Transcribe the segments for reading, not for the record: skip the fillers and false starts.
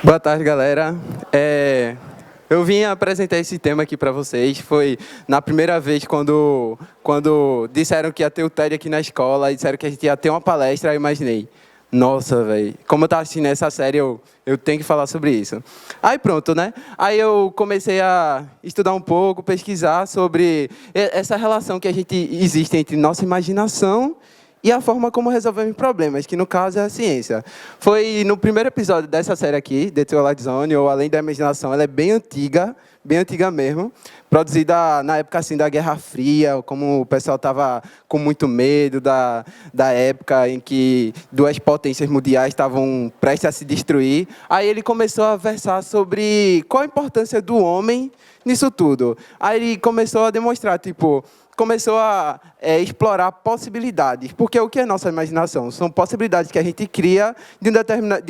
Boa tarde, galera. Eu vim apresentar esse tema aqui para vocês. Foi na primeira vez quando disseram que ia ter o TED aqui na escola e disseram que a gente ia ter uma palestra, eu imaginei. Nossa, velho. Como eu estava assistindo essa série, eu tenho que falar sobre isso. Aí pronto, né? Aí eu comecei a estudar um pouco, pesquisar sobre essa relação que existe entre nossa imaginação e a forma como resolvemos problemas, que no caso é a ciência. Foi no primeiro episódio dessa série aqui, The Twilight Zone, ou Além da Imaginação. Ela é bem antiga mesmo, produzida na época assim, da Guerra Fria, como o pessoal estava com muito medo da época em que duas potências mundiais estavam prestes a se destruir. Aí ele começou a versar sobre qual a importância do homem nisso tudo. Aí ele começou a demonstrar, começou a explorar possibilidades. Porque o que é nossa imaginação? São possibilidades que a gente cria de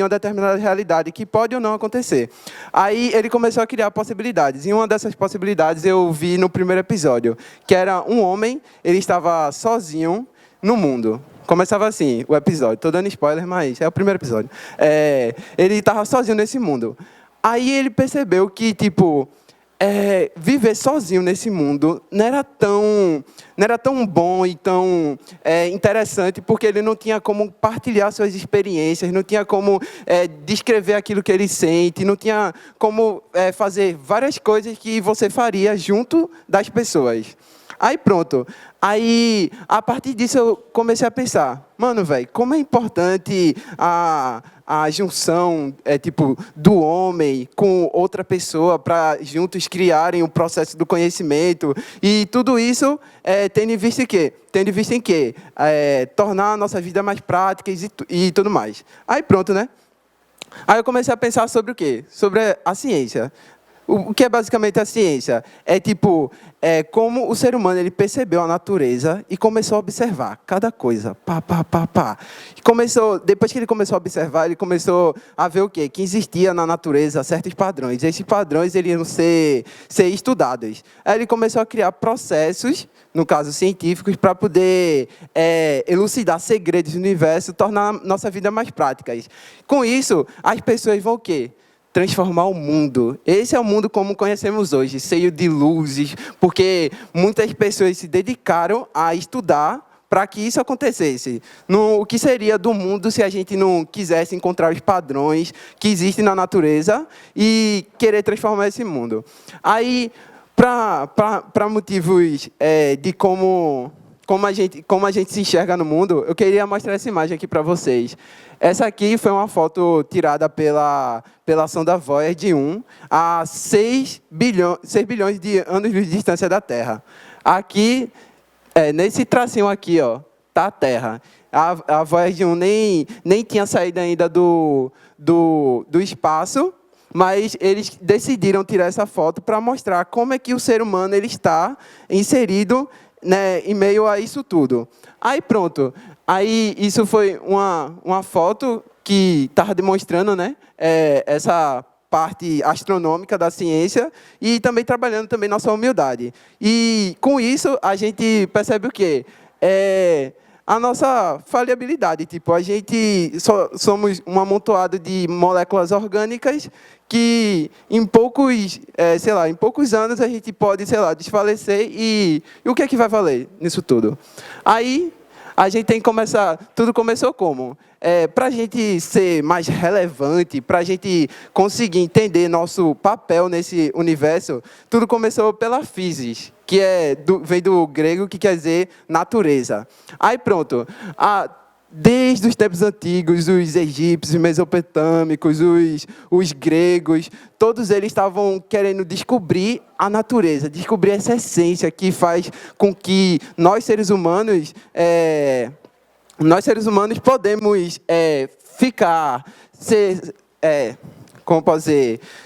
uma determinada realidade que pode ou não acontecer. Aí ele começou a criar possibilidades. E uma dessas possibilidades eu vi no primeiro episódio, que era um homem, ele estava sozinho no mundo. Começava assim, o episódio. Estou dando spoiler, mas é o primeiro episódio. Ele estava sozinho nesse mundo. Aí ele percebeu que, viver sozinho nesse mundo não era tão bom e tão interessante, porque ele não tinha como partilhar suas experiências, não tinha como descrever aquilo que ele sente, não tinha como fazer várias coisas que você faria junto das pessoas. Aí pronto. Aí, a partir disso, eu comecei a pensar, mano, velho, como é importante a junção do homem com outra pessoa para juntos criarem o processo do conhecimento. E tudo isso tendo em vista em quê? Tendo em vista em quê? Tornar a nossa vida mais prática e tudo mais. Aí pronto, né? Aí eu comecei a pensar sobre o quê? Sobre a ciência. O que é basicamente a ciência? Como o ser humano ele percebeu a natureza e começou a observar cada coisa. Depois que ele começou a observar, ele começou a ver o quê? Que existia na natureza certos padrões. E esses padrões eles iam ser estudados. Aí ele começou a criar processos, no caso científicos, para poder elucidar segredos do universo, tornar a nossa vida mais prática. Com isso, as pessoas vão o quê? Transformar o mundo. Esse é o mundo como conhecemos hoje, cheio de luzes, porque muitas pessoas se dedicaram a estudar para que isso acontecesse. O que seria do mundo se a gente não quisesse encontrar os padrões que existem na natureza e querer transformar esse mundo? Aí, para motivos de como a gente se enxerga no mundo, eu queria mostrar essa imagem aqui para vocês. Essa aqui foi uma foto tirada pela sonda Voyager 1 a 6 bilhões de anos de distância da Terra. Aqui, nesse tracinho aqui, está a Terra. A Voyager 1 nem tinha saído ainda do espaço, mas eles decidiram tirar essa foto para mostrar como é que o ser humano ele está inserido, né, em meio a isso tudo. Aí pronto. Aí isso foi uma foto que estava demonstrando, né, essa parte astronômica da ciência e também trabalhando também nossa humildade. E com isso a gente percebe o quê? A nossa falibilidade. A gente somos um amontoado de moléculas orgânicas que em poucos anos a gente pode, desfalecer e o que é que vai valer nisso tudo? Aí a gente tem que começar, tudo começou como? Para a gente ser mais relevante, para a gente conseguir entender nosso papel nesse universo, tudo começou pela physis, que vem do grego, que quer dizer natureza. Aí pronto, desde os tempos antigos, os egípcios, os mesopotâmicos, os gregos, todos eles estavam querendo descobrir a natureza, descobrir essa essência que faz com que nós seres humanos podemos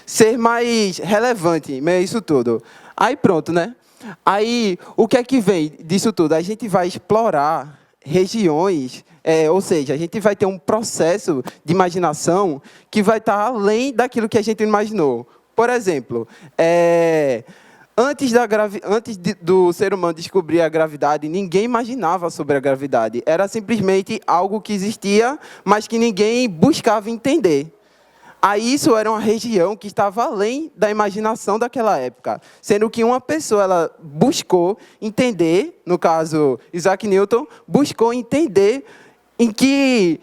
ser mais relevante, isso tudo. Aí pronto, né? Aí o que é que vem disso tudo? A gente vai explorar regiões, ou seja, a gente vai ter um processo de imaginação que vai estar além daquilo que a gente imaginou. Por exemplo, antes do ser humano descobrir a gravidade, ninguém imaginava sobre a gravidade. Era simplesmente algo que existia, mas que ninguém buscava entender. Aí isso era uma região que estava além da imaginação daquela época, sendo que uma pessoa ela buscou entender, no caso Isaac Newton, buscou entender em que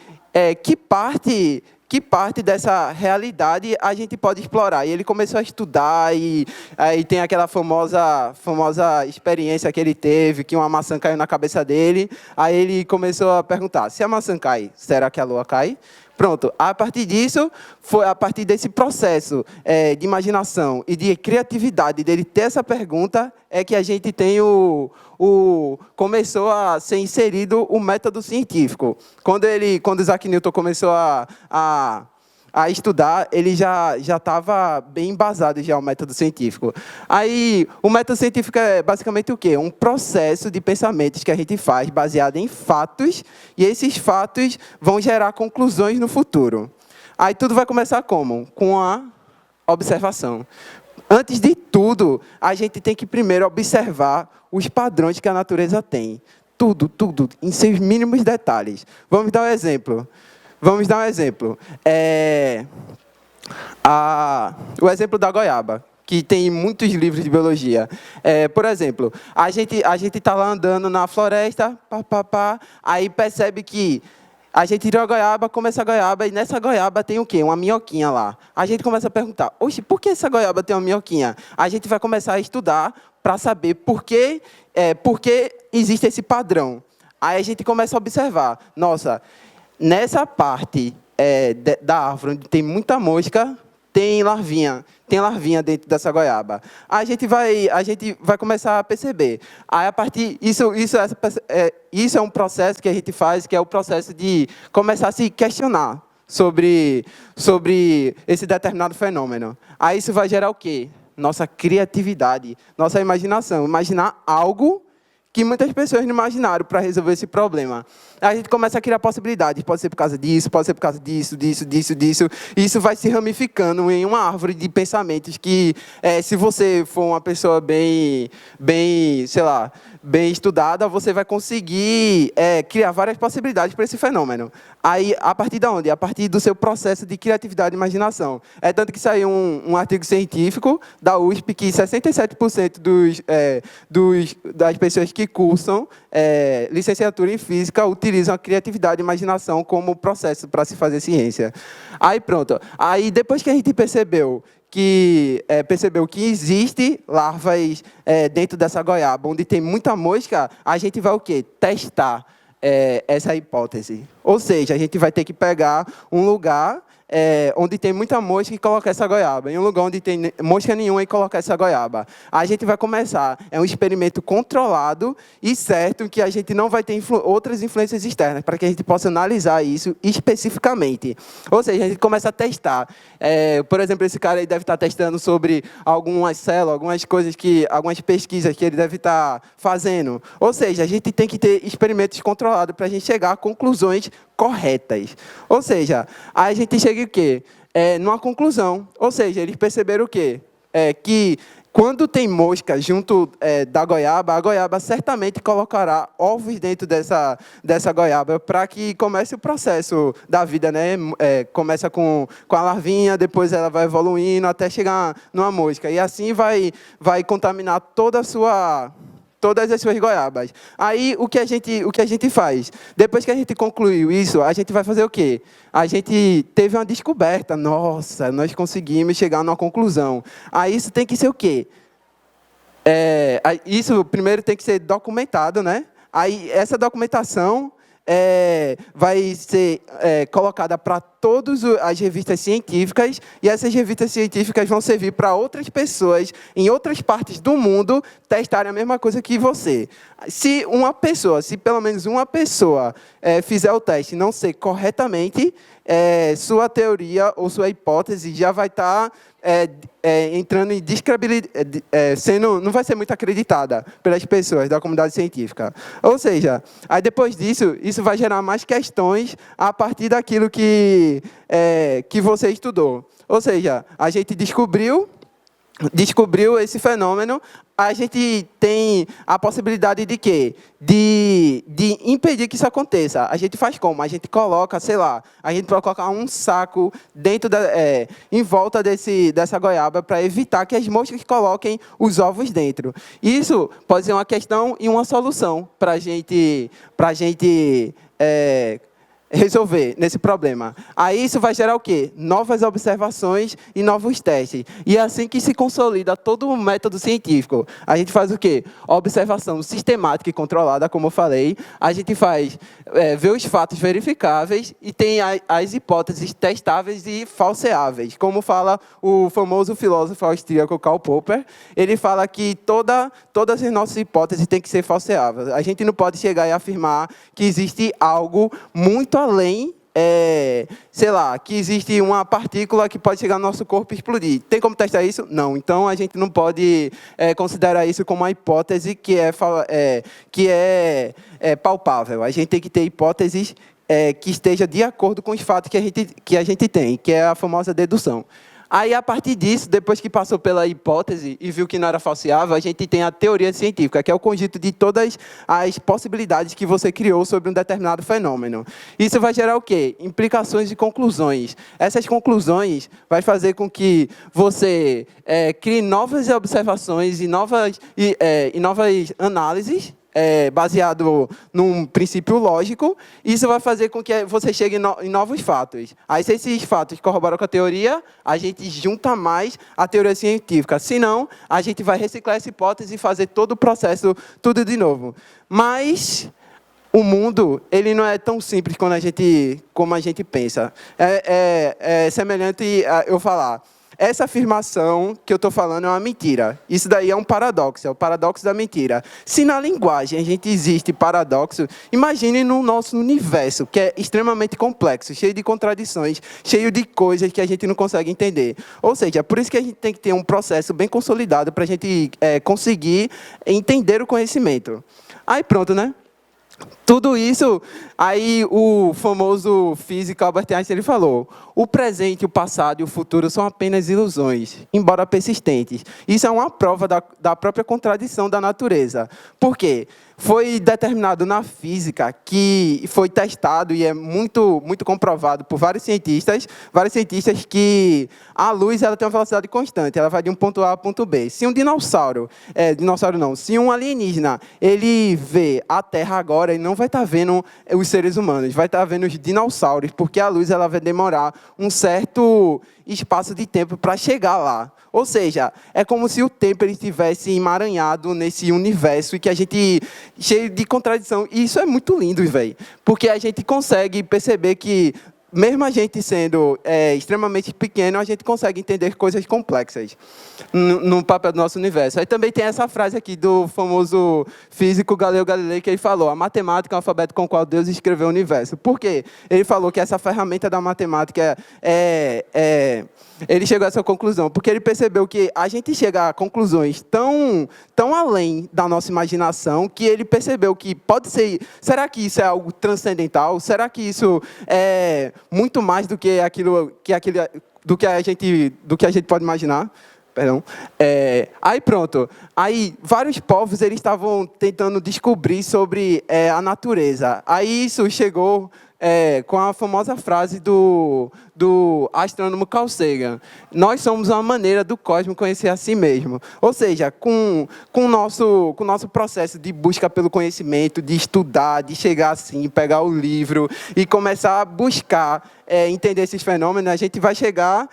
parte dessa realidade a gente pode explorar. E ele começou a estudar, e aí tem aquela famosa experiência que ele teve, que uma maçã caiu na cabeça dele. Aí ele começou a perguntar, se a maçã cai, será que a lua cai? Pronto, a partir disso, foi a partir desse processo de imaginação e de criatividade dele ter essa pergunta, é que a gente tem começou a ser inserido o método científico. Quando Isaac Newton começou a estudar, ele já estava bem embasado já o método científico. Aí, o método científico é basicamente o quê? Um processo de pensamentos que a gente faz baseado em fatos, e esses fatos vão gerar conclusões no futuro. Aí tudo vai começar como? Com a observação. Antes de tudo, a gente tem que primeiro observar os padrões que a natureza tem. Tudo, em seus mínimos detalhes. Vamos dar um exemplo. O exemplo da goiaba, que tem muitos livros de biologia. Por exemplo, a gente está lá andando na floresta, aí percebe que a gente tira a goiaba, come essa goiaba, e nessa goiaba tem o quê? Uma minhoquinha lá. A gente começa a perguntar, oxe, por que essa goiaba tem uma minhoquinha? A gente vai começar a estudar para saber por que existe esse padrão. Aí a gente começa a observar, nossa, nessa parte da árvore onde tem muita mosca, tem larvinha dentro dessa goiaba. A gente vai começar a perceber. Aí, a partir isso é um processo que a gente faz, que é o processo de começar a se questionar sobre esse determinado fenômeno. Aí isso vai gerar o quê? Nossa criatividade, nossa imaginação. Imaginar algo que muitas pessoas não imaginaram para resolver esse problema. A gente começa a criar possibilidades. Pode ser por causa disso, pode ser por causa disso. E isso vai se ramificando em uma árvore de pensamentos que, se você for uma pessoa bem estudada, você vai conseguir criar várias possibilidades para esse fenômeno. Aí, a partir de onde? A partir do seu processo de criatividade e imaginação. É tanto que saiu um artigo científico da USP que 67% das pessoas que cursam licenciatura em física utilizam a criatividade e imaginação como processo para se fazer ciência. Aí pronto. Aí depois que a gente percebeu que existe larvas dentro dessa goiaba, onde tem muita mosca, a gente vai o quê? Testar essa hipótese. Ou seja, a gente vai ter que pegar um lugar onde tem muita mosca e colocar essa goiaba. Em um lugar onde tem mosca nenhuma e colocar essa goiaba. A gente vai começar. É um experimento controlado e certo que a gente não vai ter outras influências externas, para que a gente possa analisar isso especificamente. Ou seja, a gente começa a testar. Por exemplo, esse cara aí deve estar testando sobre algumas células, algumas pesquisas que ele deve estar fazendo. Ou seja, a gente tem que ter experimentos controlados para a gente chegar a conclusões corretas. Ou seja, aí a gente chega o quê? Numa conclusão. Ou seja, eles perceberam o quê? Que quando tem mosca junto da goiaba, a goiaba certamente colocará ovos dentro dessa goiaba para que comece o processo da vida, né? Começa com a larvinha, depois ela vai evoluindo até chegar numa mosca. E assim vai contaminar todas as suas goiabas. Aí, o que a gente faz? Depois que a gente concluiu isso, a gente vai fazer o quê? A gente teve uma descoberta. Nossa, nós conseguimos chegar numa conclusão. Aí, isso tem que ser o quê? Isso, primeiro, tem que ser documentado, né? Aí, essa documentação vai ser colocada para todas as revistas científicas, e essas revistas científicas vão servir para outras pessoas em outras partes do mundo testarem a mesma coisa que você. Se pelo menos uma pessoa fizer o teste e não ser corretamente, sua teoria ou sua hipótese já vai estar entrando em não vai ser muito acreditada pelas pessoas da comunidade científica. Ou seja, aí depois disso, isso vai gerar mais questões a partir daquilo que você estudou. Ou seja, a gente descobriu descobriu esse fenômeno, a gente tem a possibilidade de quê? De impedir que isso aconteça. A gente faz como? A gente coloca, sei lá, a gente pode colocar um saco dentro em volta dessa goiaba para evitar que as moscas coloquem os ovos dentro. Isso pode ser uma questão e uma solução para a gente resolver nesse problema. Aí isso vai gerar o quê? Novas observações e novos testes. E é assim que se consolida todo o método científico. A gente faz o quê? Observação sistemática e controlada, como eu falei. A gente faz, vê os fatos verificáveis e tem as hipóteses testáveis e falseáveis. Como fala o famoso filósofo austríaco Karl Popper, ele fala que todas as nossas hipóteses têm que ser falseáveis. A gente não pode chegar e afirmar que existe algo muito além, sei lá, que existe uma partícula que pode chegar no nosso corpo e explodir. Tem como testar isso? Não. Então, a gente não pode considerar isso como uma hipótese que é palpável. A gente tem que ter hipóteses que estejam de acordo com os fatos que a gente tem, que é a famosa dedução. Aí, a partir disso, depois que passou pela hipótese e viu que não era falseável, a gente tem a teoria científica, que é o conjunto de todas as possibilidades que você criou sobre um determinado fenômeno. Isso vai gerar o quê? Implicações e conclusões. Essas conclusões vai fazer com que você crie novas observações e novas análises, baseado num princípio lógico. Isso vai fazer com que você chegue em novos fatos. Aí, se esses fatos corroboram com a teoria, a gente junta mais a teoria científica. Se não, a gente vai reciclar essa hipótese e fazer todo o processo, tudo de novo. Mas o mundo, ele não é tão simples como a gente pensa. É semelhante a eu falar: essa afirmação que eu estou falando é uma mentira. Isso daí é um paradoxo, é o paradoxo da mentira. Se na linguagem a gente existe paradoxo, imagine no nosso universo, que é extremamente complexo, cheio de contradições, cheio de coisas que a gente não consegue entender. Ou seja, por isso que a gente tem que ter um processo bem consolidado para a gente conseguir entender o conhecimento. Aí pronto, né? Tudo isso, aí o famoso físico Albert Einstein ele falou: o presente, o passado e o futuro são apenas ilusões, embora persistentes. Isso é uma prova da própria contradição da natureza. Por quê? Foi determinado na física, que foi testado e é muito, muito comprovado por vários cientistas que a luz ela tem uma velocidade constante, ela vai de um ponto A a ponto B. Se um se um alienígena ele vê a Terra agora, ele não vai estar vendo os seres humanos, vai estar vendo os dinossauros, porque a luz ela vai demorar um certo espaço de tempo para chegar lá. Ou seja, é como se o tempo ele estivesse emaranhado nesse universo e que a gente cheio de contradição. E isso é muito lindo, velho, porque a gente consegue perceber que mesmo a gente sendo extremamente pequeno, a gente consegue entender coisas complexas no papel do nosso universo. Aí também tem essa frase aqui do famoso físico Galileu Galilei, que ele falou: a matemática é o alfabeto com o qual Deus escreveu o universo. Por quê? Ele falou que essa ferramenta da matemática ele chegou a essa conclusão, porque ele percebeu que a gente chega a conclusões tão além da nossa imaginação, que ele percebeu que pode ser... Será que isso é algo transcendental? Será que isso é muito mais do que do que a gente pode imaginar? Perdão. Aí pronto. Aí vários povos eles estavam tentando descobrir sobre a natureza. Aí isso chegou com a famosa frase do astrônomo Carl Sagan: nós somos uma maneira do cosmos conhecer a si mesmo. Ou seja, com o nosso processo de busca pelo conhecimento, de estudar, de chegar assim, pegar o livro e começar a buscar entender esses fenômenos, a gente vai chegar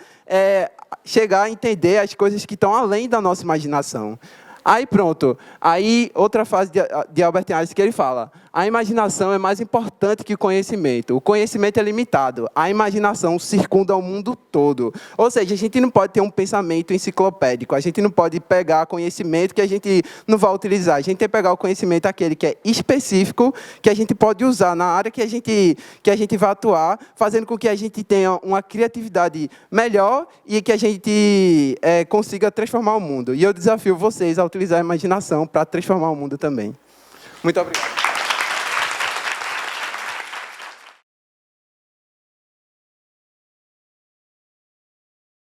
a entender as coisas que estão além da nossa imaginação. Aí pronto. Aí outra frase de Albert Einstein que ele fala: a imaginação é mais importante que o conhecimento. O conhecimento é limitado. A imaginação circunda o mundo todo. Ou seja, a gente não pode ter um pensamento enciclopédico. A gente não pode pegar conhecimento que a gente não vai utilizar. A gente tem que pegar o conhecimento aquele que é específico, que a gente pode usar na área que a gente vai atuar, fazendo com que a gente tenha uma criatividade melhor e que a gente consiga transformar o mundo. E eu desafio vocês a utilizar a imaginação para transformar o mundo também. Muito obrigado.